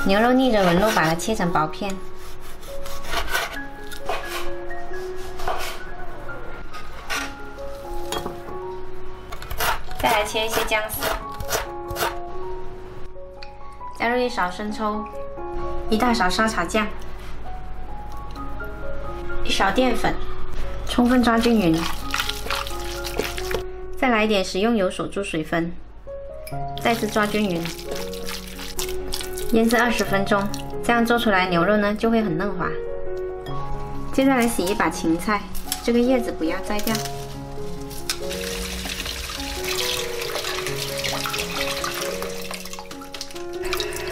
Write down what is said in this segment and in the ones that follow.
牛肉逆着纹路把它切成薄片。再来切一些姜丝，加入1勺生抽，1大勺沙茶酱，1勺淀粉，充分抓均匀。再来一点食用油锁住水分，再次抓均匀。腌制20分钟，这样做出来牛肉呢就会很嫩滑。接下来洗一把芹菜，这个叶子不要摘掉。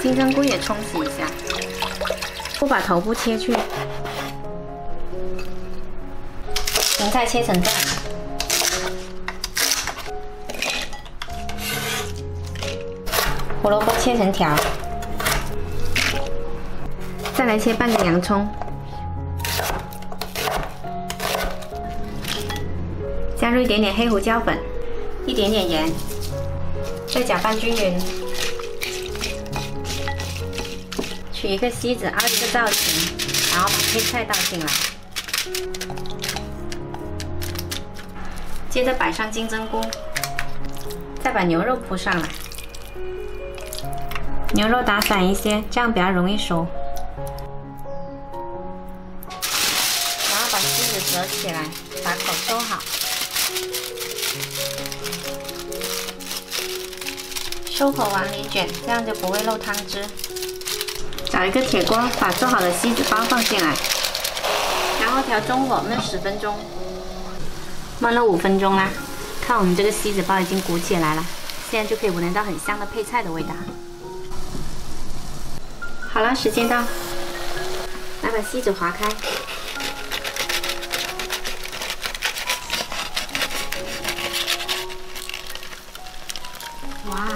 金针菇也冲洗一下，不把头部切去。芹菜切成段，胡萝卜切成条，再来切半个洋葱，加入一点点黑胡椒粉，一点点盐，再搅拌均匀。取一个锡纸凹一个造型，然后把配菜倒进来，接着摆上金针菇，再把牛肉铺上来，牛肉打散一些，这样比较容易熟。然后把锡纸折起来，把口收好，收口往里卷，这样就不会漏汤汁。找一个铁锅，把做好的锡纸包放进来，然后调中火焖10分钟，焖了5分钟啦。看我们这个锡纸包已经鼓起来了，现在就可以闻得到很香的配菜的味道。好了，时间到，来把锡纸划开，哇！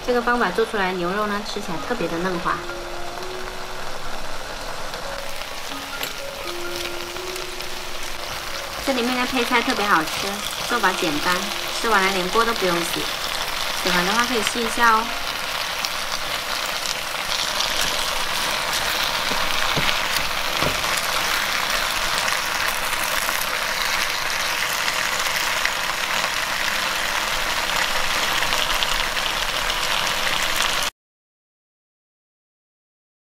这个方法做出来牛肉呢，吃起来特别的嫩滑。这里面的配菜特别好吃，做法简单，吃完了连锅都不用洗。喜欢的话可以试一下哦。